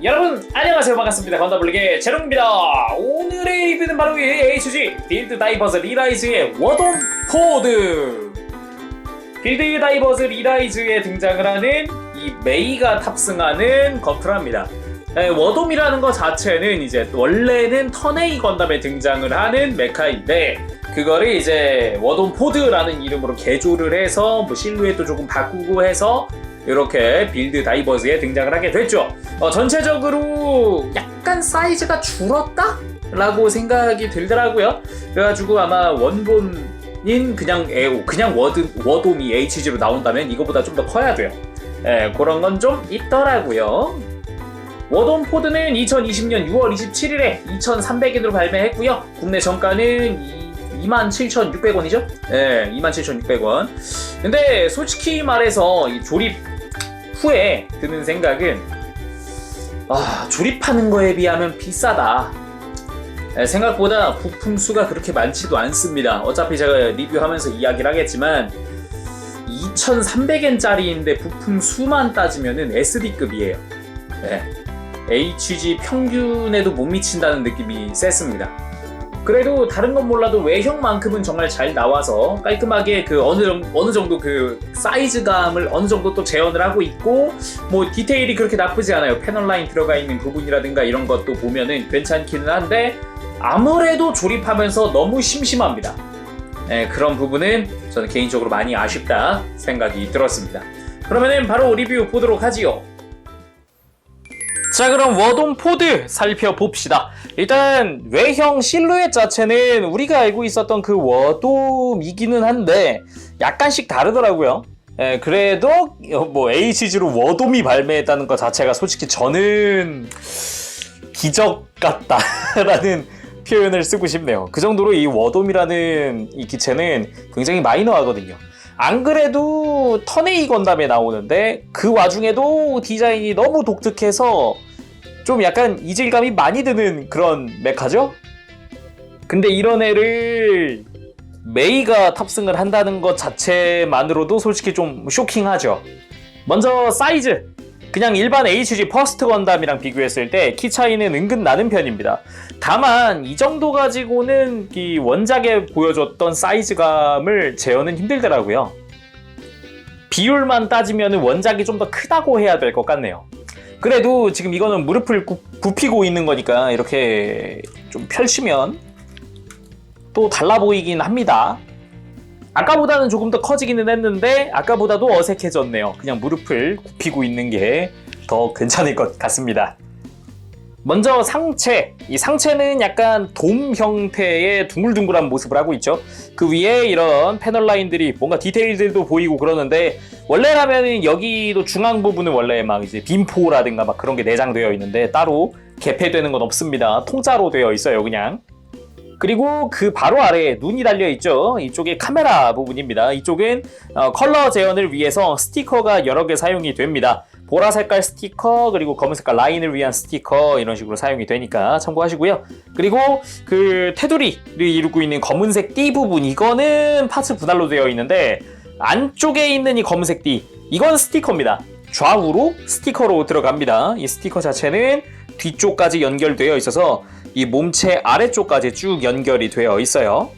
여러분 안녕하세요, 반갑습니다. 건더블릭의 제롱입니다. 오늘의 리뷰는 바로 이 HG 빌드 다이버즈 리라이즈의 워돔 포드. 빌드 다이버즈 리라이즈에 등장을 하는 이 메이가 탑승하는 거프랍니다. 워돔이라는 것 자체는 이제 원래는 턴에이 건담에 등장을 하는 메카인데, 그거를 이제 워돔 포드라는 이름으로 개조를 해서 뭐 실루엣도 조금 바꾸고 해서 이렇게 빌드 다이버즈에 등장을 하게 됐죠. 전체적으로 약간 사이즈가 줄었다? 라고 생각이 들더라고요. 그래가지고 아마 원본인 그냥 워돔이 HG로 나온다면 이거보다 좀 더 커야 돼요. 그런 건 좀 있더라고요. 워돔 포드는 2020년 6월 27일에 2,300엔으로 발매했고요. 국내 정가는 27,600원이죠? 네, 27,600원. 근데 솔직히 말해서 이 조립 후에 드는 생각은 조립하는 거에 비하면 비싸다. 생각보다 부품 수가 그렇게 많지도 않습니다. 어차피 제가 리뷰하면서 이야기를 하겠지만 2,300엔짜리인데 부품 수만 따지면은 SD급이에요. HG 평균에도 못 미친다는 느낌이 셌습니다. 그래도 다른 건 몰라도 외형만큼은 정말 잘 나와서 깔끔하게 그 어느 정도 그 사이즈감을 어느 정도 또 재현을 하고 있고, 뭐 디테일이 그렇게 나쁘지 않아요. 패널 라인 들어가 있는 부분이라든가 이런 것도 보면은 괜찮기는 한데 아무래도 조립하면서 너무 심심합니다. 그런 부분은 저는 개인적으로 많이 아쉽다 생각이 들었습니다. 그러면은 바로 리뷰 보도록 하지요. 자, 그럼 워돔 포드 살펴봅시다. 일단 외형 실루엣 자체는 우리가 알고 있었던 그 워돔이기는 한데 약간씩 다르더라고요. 그래도 뭐 HG로 워돔이 발매했다는 것 자체가 솔직히 저는 기적 같다라는 표현을 쓰고 싶네요. 그 정도로 이 워돔이라는 이 기체는 굉장히 마이너하거든요. 안 그래도 턴에이 건담에 나오는데 그 와중에도 디자인이 너무 독특해서 좀 약간 이질감이 많이 드는 그런 메카죠? 근데 이런 애를 메이가 탑승을 한다는 것 자체만으로도 솔직히 좀 쇼킹하죠. 먼저 사이즈! 그냥 일반 HG 퍼스트 건담이랑 비교했을 때 키 차이는 은근 나는 편입니다. 다만 이 정도 가지고는 이 원작에 보여줬던 사이즈감을 재현은 힘들더라고요. 비율만 따지면 원작이 좀 더 크다고 해야 될 것 같네요. 그래도 지금 이거는 무릎을 굽히고 있는 거니까 이렇게 좀 펼치면 또 달라 보이긴 합니다. 아까보다는 조금 더 커지기는 했는데 아까보다도 어색해졌네요. 그냥 무릎을 굽히고 있는 게 더 괜찮을 것 같습니다. 먼저 상체. 이 상체는 약간 돔 형태의 둥글둥글한 모습을 하고 있죠. 그 위에 이런 패널 라인들이 뭔가 디테일들도 보이고 그러는데, 원래라면 여기도 중앙 부분은 원래 막 이제 빔포라든가 막 그런 게 내장되어 있는데 따로 개폐되는 건 없습니다. 통짜로 되어 있어요, 그냥. 그리고 그 바로 아래에 눈이 달려있죠. 이쪽에 카메라 부분입니다. 이쪽은 컬러 재현을 위해서 스티커가 여러 개 사용이 됩니다. 보라 색깔 스티커, 그리고 검은 색깔 라인을 위한 스티커, 이런 식으로 사용이 되니까 참고하시고요. 그리고 그 테두리를 이루고 있는 검은색 띠 부분, 이거는 파츠 분할로 되어 있는데 안쪽에 있는 이 검은색 띠, 이건 스티커입니다. 좌우로 스티커로 들어갑니다. 이 스티커 자체는 뒤쪽까지 연결되어 있어서 이 몸체 아래쪽까지 쭉 연결이 되어 있어요.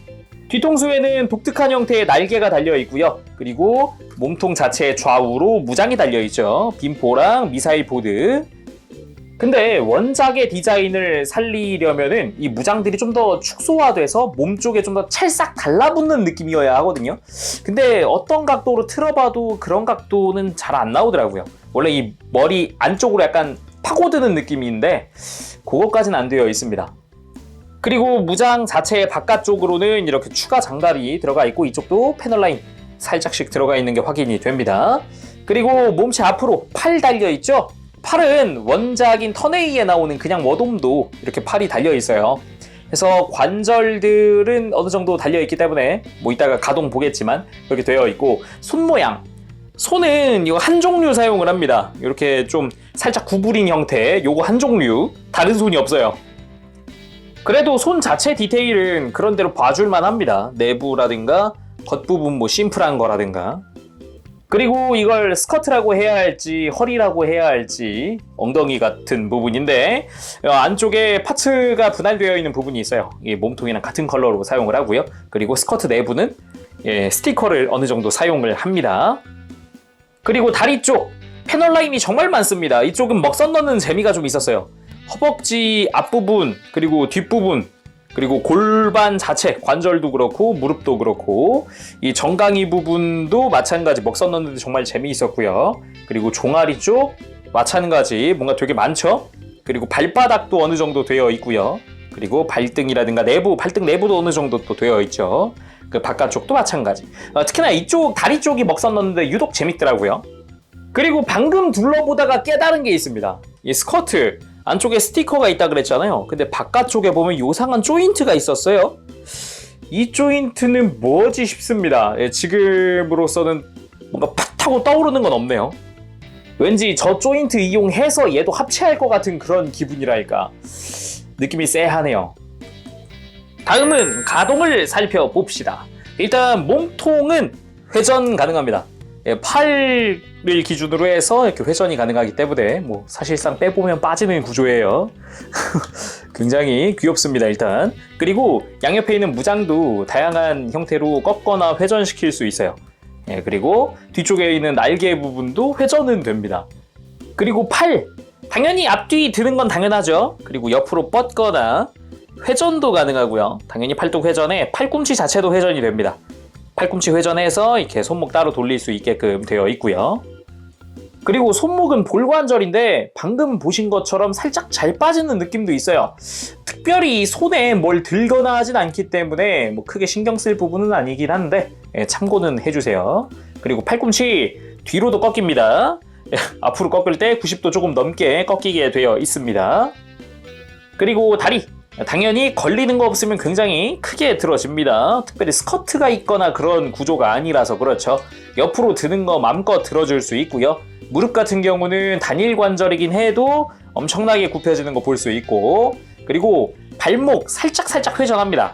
뒤통수에는 독특한 형태의 날개가 달려 있고요. 그리고 몸통 자체의 좌우로 무장이 달려 있죠. 빔포랑 미사일 보드. 근데 원작의 디자인을 살리려면은 이 무장들이 좀 더 축소화돼서 몸 쪽에 좀 더 찰싹 달라붙는 느낌이어야 하거든요. 근데 어떤 각도로 틀어봐도 그런 각도는 잘 안 나오더라고요. 원래 이 머리 안쪽으로 약간 파고드는 느낌인데 그것까지는 안 되어 있습니다. 그리고 무장 자체의 바깥쪽으로는 이렇게 추가 장갑이 들어가 있고, 이쪽도 패널 라인 살짝씩 들어가 있는 게 확인이 됩니다. 그리고 몸체 앞으로 팔 달려 있죠. 팔은 원작인 턴에이에 나오는 그냥 워돔도 이렇게 팔이 달려 있어요. 그래서 관절들은 어느 정도 달려 있기 때문에 뭐 이따가 가동 보겠지만 그렇게 되어 있고, 손 모양. 손은 이거 한 종류 사용을 합니다. 이렇게 좀 살짝 구부린 형태, 요거 한 종류, 다른 손이 없어요. 그래도 손 자체 디테일은 그런 대로 봐줄만 합니다. 내부라든가 겉부분 뭐 심플한 거라든가. 그리고 이걸 스커트라고 해야 할지 허리라고 해야 할지 엉덩이 같은 부분인데 안쪽에 파츠가 분할되어 있는 부분이 있어요. 이 몸통이랑 같은 컬러로 사용을 하고요. 그리고 스커트 내부는 스티커를 어느 정도 사용을 합니다. 그리고 다리 쪽 패널 라인이 정말 많습니다. 이쪽은 먹선 넣는 재미가 좀 있었어요. 허벅지 앞부분 그리고 뒷부분 그리고 골반 자체, 관절도 그렇고 무릎도 그렇고 이 정강이 부분도 마찬가지 먹선 넣는데 정말 재미있었고요. 그리고 종아리 쪽 마찬가지 뭔가 되게 많죠. 그리고 발바닥도 어느 정도 되어 있고요. 그리고 발등이라든가 내부, 발등 내부도 어느 정도 또 되어 있죠. 그 바깥쪽도 마찬가지. 특히나 이쪽 다리 쪽이 먹선 넣는데 유독 재밌더라고요. 그리고 방금 둘러보다가 깨달은 게 있습니다. 이 스커트 안쪽에 스티커가 있다 그랬잖아요. 근데 바깥쪽에 보면 요상한 조인트가 있었어요. 이 조인트는 뭐지 싶습니다. 지금으로서는 뭔가 팍 하고 떠오르는 건 없네요. 왠지 저 조인트 이용해서 얘도 합체할 것 같은 그런 기분이랄까. 느낌이 쎄하네요. 다음은 가동을 살펴봅시다. 일단 몸통은 회전 가능합니다. 팔을 기준으로 해서 이렇게 회전이 가능하기 때문에 뭐 사실상 빼보면 빠지는 구조예요. 굉장히 귀엽습니다 일단. 그리고 양옆에 있는 무장도 다양한 형태로 꺾거나 회전시킬 수 있어요. 그리고 뒤쪽에 있는 날개 부분도 회전은 됩니다. 그리고 팔, 당연히 앞뒤 드는 건 당연하죠. 그리고 옆으로 뻗거나 회전도 가능하고요. 당연히 팔뚝 회전에 팔꿈치 자체도 회전이 됩니다. 팔꿈치 회전해서 이렇게 손목 따로 돌릴 수 있게끔 되어 있고요. 그리고 손목은 볼관절인데 방금 보신 것처럼 살짝 잘 빠지는 느낌도 있어요. 특별히 손에 뭘 들거나 하진 않기 때문에 뭐 크게 신경 쓸 부분은 아니긴 한데 참고는 해주세요. 그리고 팔꿈치 뒤로도 꺾입니다. 앞으로 꺾을 때 90도 조금 넘게 꺾이게 되어 있습니다. 그리고 다리, 당연히 걸리는 거 없으면 굉장히 크게 들어집니다. 특별히 스커트가 있거나 그런 구조가 아니라서 그렇죠. 옆으로 드는 거 마음껏 들어줄 수 있고요. 무릎 같은 경우는 단일 관절이긴 해도 엄청나게 굽혀지는 거 볼 수 있고, 그리고 발목 살짝 회전합니다.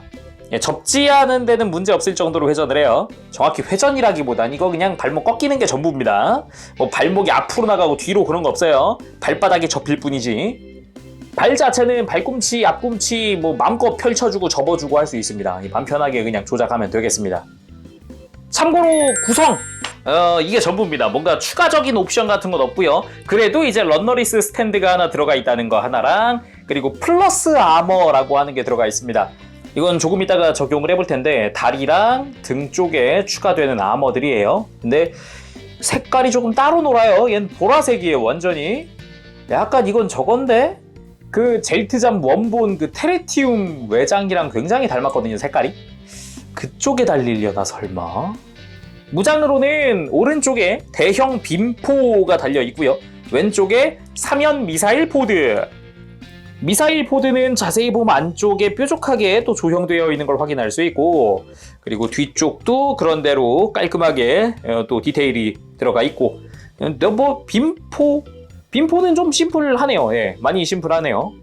접지 않은 데는 문제 없을 정도로 회전을 해요. 정확히 회전이라기보단 이거 그냥 발목 꺾이는 게 전부입니다. 뭐 발목이 앞으로 나가고 뒤로 그런 거 없어요. 발바닥이 접힐 뿐이지. 발 자체는 발꿈치, 앞꿈치 뭐 마음껏 펼쳐주고 접어주고 할 수 있습니다. 마음 편하게 그냥 조작하면 되겠습니다. 참고로 구성! 이게 전부입니다. 뭔가 추가적인 옵션 같은 건 없고요. 그래도 이제 런너리스 스탠드가 하나 들어가 있다는 거 하나랑, 그리고 플러스 아머라고 하는 게 들어가 있습니다. 이건 조금 이따가 적용을 해볼 텐데 다리랑 등 쪽에 추가되는 아머들이에요. 근데 색깔이 조금 따로 놀아요. 얘는 보라색이에요 완전히. 약간 이건 저건데? 그 젤트잠 원본 그 테레티움 외장이랑 굉장히 닮았거든요 색깔이. 그쪽에 달리려나 설마? 무장으로는 오른쪽에 대형 빔포가 달려 있고요. 왼쪽에 3연 미사일 포드. 미사일 포드는 자세히 보면 안쪽에 뾰족하게 또 조형되어 있는 걸 확인할 수 있고, 그리고 뒤쪽도 그런 대로 깔끔하게 또 디테일이 들어가 있고, 근데 뭐 빔포는 좀 심플하네요. 예, 많이 심플하네요.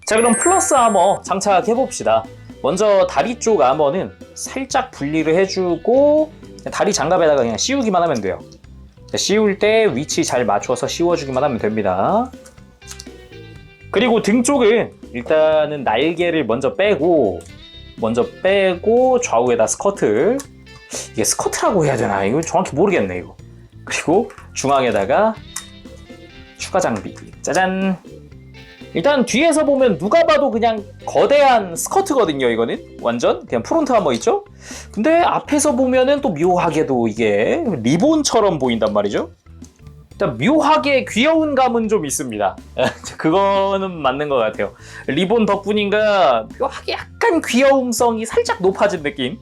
자, 그럼 플러스 아머 장착해봅시다. 먼저 다리 쪽 아머는 살짝 분리를 해주고 다리 장갑에다가 그냥 씌우기만 하면 돼요. 씌울 때 위치 잘 맞춰서 씌워주기만 하면 됩니다. 그리고 등 쪽은 일단은 날개를 먼저 빼고 좌우에다 스커트. 이게 스커트라고 해야 되나? 이거 정확히 모르겠네 이거. 그리고 중앙에다가 추가 장비. 짜잔. 일단 뒤에서 보면 누가 봐도 그냥 거대한 스커트거든요. 이거는 완전 그냥 프론트 아머 있죠? 근데 앞에서 보면은 또 묘하게도 이게 리본처럼 보인단 말이죠. 일단 묘하게 귀여운 감은 좀 있습니다. 그거는 맞는 것 같아요. 리본 덕분인가 묘하게 약간 귀여움성이 살짝 높아진 느낌.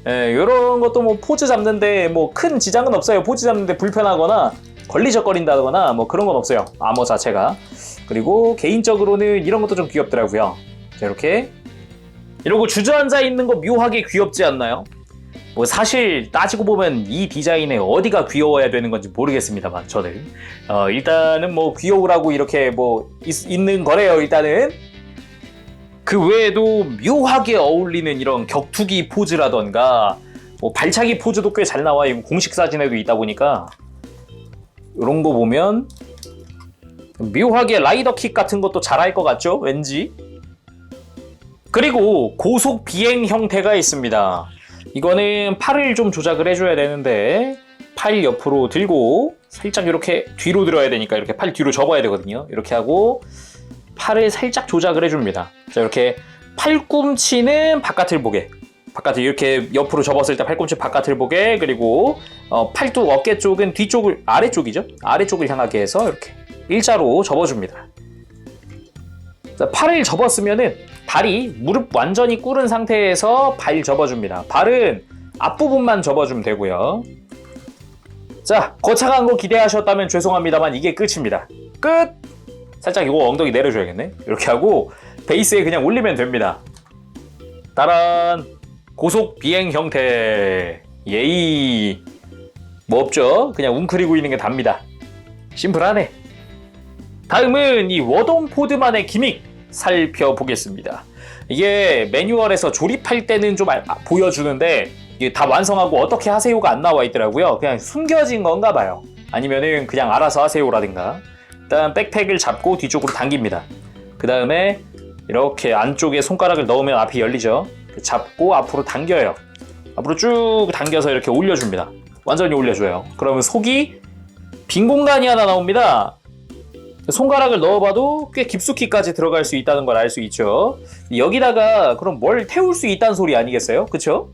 이런 것도 뭐 포즈 잡는데 뭐 큰 지장은 없어요. 포즈 잡는데 불편하거나 걸리적거린다거나 뭐 그런 건 없어요. 아머 자체가. 그리고 개인적으로는 이런 것도 좀 귀엽더라고요. 자, 이렇게 이러고 주저앉아 있는 거 묘하게 귀엽지 않나요? 뭐 사실 따지고 보면 이 디자인에 어디가 귀여워야 되는 건지 모르겠습니다만 저는 일단은 뭐 귀여우라고 이렇게 뭐 있는 거래요. 일단은 그 외에도 묘하게 어울리는 이런 격투기 포즈라던가 뭐 발차기 포즈도 꽤 잘 나와. 이거 공식 사진에도 있다 보니까 이런 거 보면 묘하게 라이더킥 같은 것도 잘할 것 같죠? 왠지. 그리고 고속 비행 형태가 있습니다. 이거는 팔을 좀 조작을 해줘야 되는데 팔 옆으로 들고 살짝 이렇게 뒤로 들어야 되니까 이렇게 팔 뒤로 접어야 되거든요. 이렇게 하고 팔을 살짝 조작을 해줍니다. 자, 이렇게 팔꿈치는 바깥을 보게, 바깥을 이렇게 옆으로 접었을 때 팔꿈치 바깥을 보게, 그리고 팔뚝 어깨 쪽은 뒤쪽을, 아래쪽이죠? 아래쪽을 향하게 해서 이렇게 일자로 접어줍니다. 자, 팔을 접었으면은 다리, 무릎 완전히 꿇은 상태에서 발 접어줍니다. 발은 앞부분만 접어주면 되고요. 자, 거창한 거 기대하셨다면 죄송합니다만 이게 끝입니다. 끝! 살짝 이거 엉덩이 내려줘야겠네. 이렇게 하고 베이스에 그냥 올리면 됩니다. 따란! 고속 비행 형태. 예이! 뭐 없죠? 그냥 웅크리고 있는 게 답니다. 심플하네. 다음은 이 워돔 포드만의 기믹 살펴보겠습니다. 이게 매뉴얼에서 조립할 때는 좀 보여주는데 이게 다 완성하고 어떻게 하세요가 안 나와 있더라고요. 그냥 숨겨진 건가 봐요. 아니면은 그냥 알아서 하세요라든가. 일단 백팩을 잡고 뒤쪽으로 당깁니다. 그 다음에 이렇게 안쪽에 손가락을 넣으면 앞이 열리죠. 잡고 앞으로 당겨요. 앞으로 쭉 당겨서 이렇게 올려줍니다. 완전히 올려줘요. 그러면 속이 빈 공간이 하나 나옵니다. 손가락을 넣어봐도 꽤 깊숙이까지 들어갈 수 있다는 걸 알 수 있죠. 여기다가 그럼 뭘 태울 수 있다는 소리 아니겠어요? 그쵸?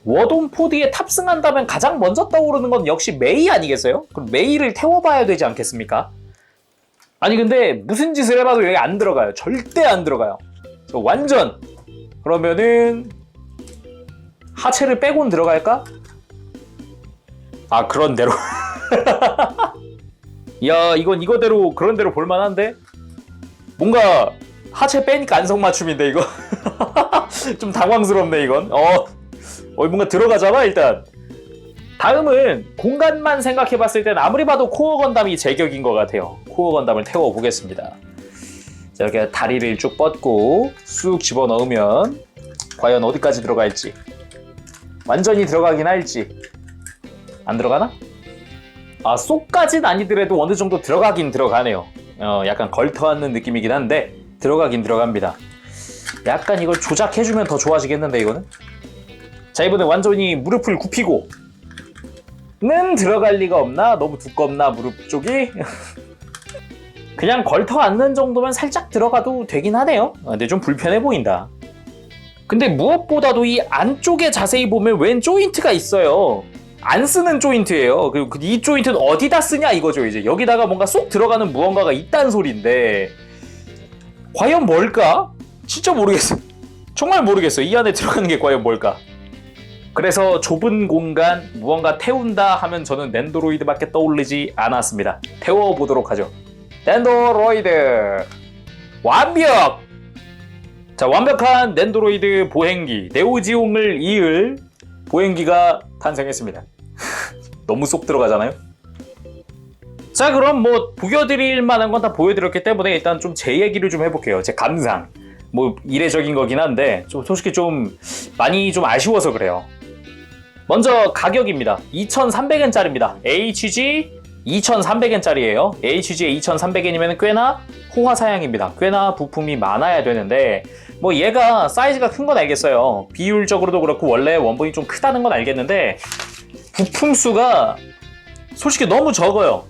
워돔 포드에 탑승한다면 가장 먼저 떠오르는 건 역시 메이 아니겠어요? 그럼 메이를 태워봐야 되지 않겠습니까? 아니 근데 무슨 짓을 해봐도 여기 안 들어가요. 절대 안 들어가요. 완전. 그러면은 하체를 빼곤 들어갈까? 아, 그런 대로. 야, 이건 이거대로 그런 대로 볼만한데? 뭔가 하체 빼니까 안성맞춤인데 이거? 좀 당황스럽네 이건. 뭔가 들어가잖아 일단. 다음은 공간만 생각해봤을 땐 아무리 봐도 코어 건담이 제격인 것 같아요. 코어 건담을 태워보겠습니다. 자, 이렇게 다리를 쭉 뻗고 쑥 집어넣으면 과연 어디까지 들어갈지, 완전히 들어가긴 할지. 안 들어가나? 아, 쏙까진 아니더라도 어느 정도 들어가긴 들어가네요. 약간 걸터앉는 느낌이긴 한데 들어가긴 들어갑니다. 약간 이걸 조작해주면 더 좋아지겠는데 이거는? 자, 이번에 완전히 무릎을 굽히고 는 들어갈 리가 없나? 너무 두껍나 무릎 쪽이? 그냥 걸터앉는 정도면 살짝 들어가도 되긴 하네요. 근데 좀 불편해 보인다. 근데 무엇보다도 이 안쪽에 자세히 보면 웬 조인트가 있어요. 안 쓰는 조인트예요. 그리고 이 조인트는 어디다 쓰냐 이거죠. 이제 여기다가 뭔가 쏙 들어가는 무언가가 있다는 소리인데 과연 뭘까? 진짜 모르겠어. 정말 모르겠어. 이 안에 들어가는 게 과연 뭘까? 그래서 좁은 공간 무언가 태운다 하면 저는 넨도로이드밖에 떠오르지 않았습니다. 태워보도록 하죠. 넨도로이드 완벽! 자, 완벽한 넨도로이드 보행기 네오지옹을 이을 보행기가 탄생했습니다. 너무 쏙 들어가잖아요. 자, 그럼 뭐 보여드릴 만한 건 다 보여드렸기 때문에 일단 좀 제 얘기를 좀 해볼게요. 제 감상. 뭐 이례적인 거긴 한데 좀 솔직히 좀 많이 좀 아쉬워서 그래요. 먼저 가격입니다. 2,300엔짜리입니다. HG 2,300엔짜리예요. HG에 2,300엔이면 꽤나 호화사양입니다. 꽤나 부품이 많아야 되는데 뭐 얘가 사이즈가 큰 건 알겠어요. 비율적으로도 그렇고 원래 원본이 좀 크다는 건 알겠는데 부품 수가 솔직히 너무 적어요.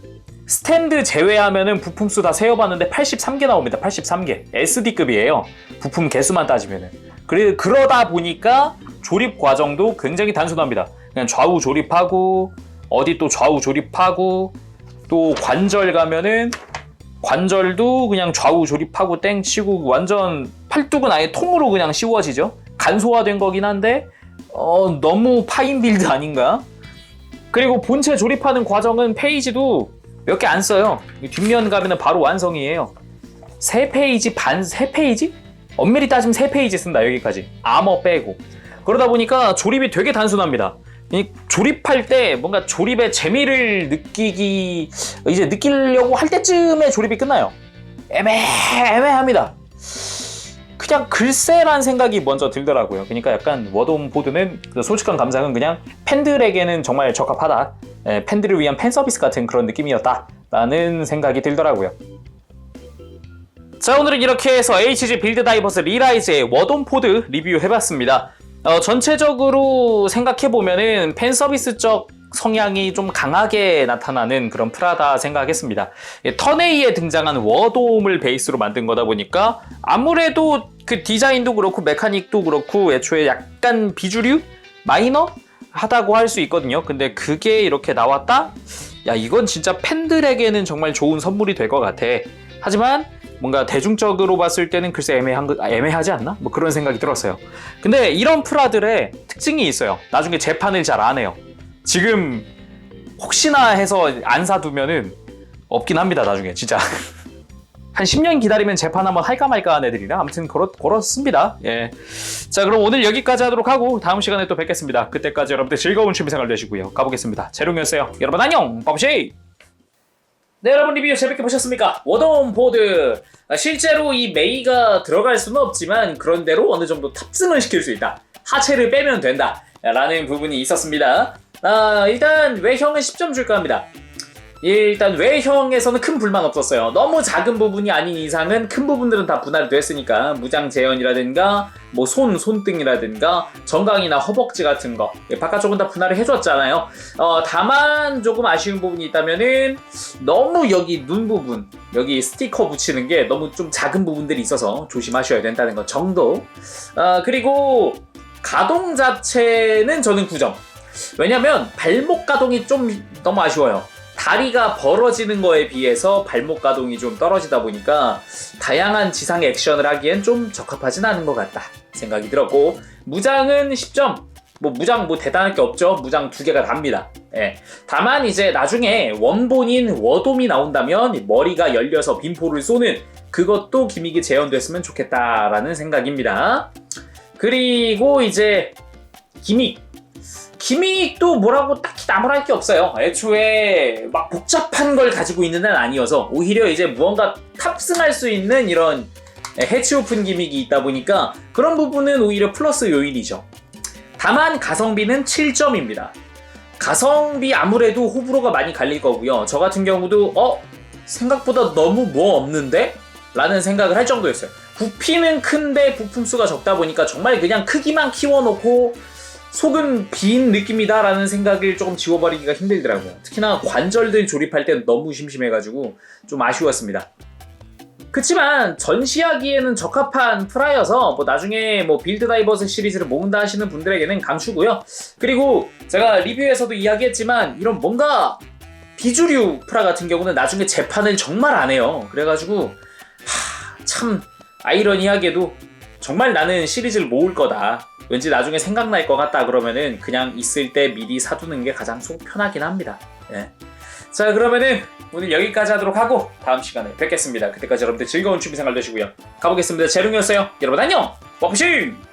스탠드 제외하면은 부품 수 다 세어봤는데 83개 나옵니다. 83개. SD급이에요. 부품 개수만 따지면은. 그러다 보니까 조립 과정도 굉장히 단순합니다. 그냥 좌우 조립하고 어디 또 좌우 조립하고 또 관절 가면은 관절도 그냥 좌우 조립하고 땡 치고 완전 팔뚝은 아예 통으로 그냥 씌워지죠. 간소화된 거긴 한데 너무 파인 빌드 아닌가? 그리고 본체 조립하는 과정은 페이지도 몇 개 안 써요. 뒷면 가면은 바로 완성이에요. 3페이지 반, 3페이지? 엄밀히 따지면 3페이지 쓴다, 여기까지. 아머 빼고. 그러다 보니까 조립이 되게 단순합니다. 조립할 때 뭔가 조립의 재미를 느끼려고 할 때쯤에 조립이 끝나요. 애매합니다. 그냥 글쎄란 생각이 먼저 들더라고요. 그러니까 약간 워돔 보드는 솔직한 감상은 그냥 팬들에게는 정말 적합하다. 팬들을 위한 팬 서비스 같은 그런 느낌이었다라는 생각이 들더라고요. 자, 오늘은 이렇게 해서 HG 빌드 다이버스 리라이즈의 워돔 포드 리뷰해봤습니다. 전체적으로 생각해보면은 팬 서비스적 성향이 좀 강하게 나타나는 그런 프라다 생각했습니다. 턴A에 등장한 워돔을 베이스로 만든 거다 보니까 아무래도 그 디자인도 그렇고 메카닉도 그렇고 애초에 약간 비주류? 마이너? 하다고 할 수 있거든요. 근데 그게 이렇게 나왔다? 야, 이건 진짜 팬들에게는 정말 좋은 선물이 될 것 같아. 하지만 뭔가 대중적으로 봤을 때는 글쎄 애매하지 않나? 뭐 그런 생각이 들었어요. 근데 이런 프라들의 특징이 있어요. 나중에 재판을 잘 안 해요. 지금 혹시나 해서 안 사두면은 없긴 합니다. 나중에 진짜 한 10년 기다리면 재판 한번 할까 말까 한 애들이라 아무튼 그렇습니다. 예. 자, 그럼 오늘 여기까지 하도록 하고 다음 시간에 또 뵙겠습니다. 그때까지 여러분들 즐거운 취미생활 되시고요. 가보겠습니다. 재롱이었어요. 여러분 안녕. 빠부시. 네, 여러분 리뷰 재밌게 보셨습니까? 워돔 보드. 실제로 이 메이가 들어갈 수는 없지만 그런대로 어느 정도 탑승을 시킬 수 있다. 하체를 빼면 된다. 라는 부분이 있었습니다. 일단 외형은 10점 줄까 합니다. 일단 외형에서는 큰 불만 없었어요. 너무 작은 부분이 아닌 이상은 큰 부분들은 다 분할이 됐으니까 무장 재현이라든가 뭐 손등이라든가 정강이나 허벅지 같은 거 바깥쪽은 다 분할을 해줬잖아요. 다만 조금 아쉬운 부분이 있다면은 너무 여기 눈 부분 여기 스티커 붙이는 게 너무 좀 작은 부분들이 있어서 조심하셔야 된다는 것 정도. 그리고 가동 자체는 저는 9점. 왜냐면 발목 가동이 좀 너무 아쉬워요. 다리가 벌어지는 거에 비해서 발목 가동이 좀 떨어지다 보니까 다양한 지상 액션을 하기엔 좀 적합하진 않은 것 같다 생각이 들었고, 무장은 10점. 무장 대단할 게 없죠. 무장 2개가 답니다. 예. 다만 이제 나중에 원본인 워돔이 나온다면 머리가 열려서 빈포를 쏘는 그것도 기믹이 재현됐으면 좋겠다라는 생각입니다. 그리고 이제 기믹도 뭐라고 딱히 나무랄 게 없어요. 애초에 막 복잡한 걸 가지고 있는 애는 아니어서 오히려 이제 무언가 탑승할 수 있는 이런 해치 오픈 기믹이 있다 보니까 그런 부분은 오히려 플러스 요인이죠. 다만 가성비는 7점입니다. 가성비 아무래도 호불호가 많이 갈릴 거고요. 저 같은 경우도 생각보다 너무 뭐 없는데? 라는 생각을 할 정도였어요. 부피는 큰데 부품수가 적다 보니까 정말 그냥 크기만 키워놓고 속은 빈 느낌이다 라는 생각을 조금 지워버리기가 힘들더라고요. 특히나 관절들 조립할 때는 너무 심심해가지고 좀 아쉬웠습니다. 그치만 전시하기에는 적합한 프라여서 나중에 빌드 다이버스 시리즈를 모은다 하시는 분들에게는 강추고요. 그리고 제가 리뷰에서도 이야기했지만 이런 뭔가 비주류 프라 같은 경우는 나중에 재판을 정말 안 해요. 그래가지고 참 아이러니하게도 정말 나는 시리즈를 모을 거다, 왠지 나중에 생각날 것 같다 그러면은 그냥 있을 때 미리 사두는 게 가장 속 편하긴 합니다. 예. 자, 그러면은 오늘 여기까지 하도록 하고 다음 시간에 뵙겠습니다. 그때까지 여러분들 즐거운 취미생활 되시고요. 가보겠습니다. 재롱이었어요. 여러분 안녕. 와프싱.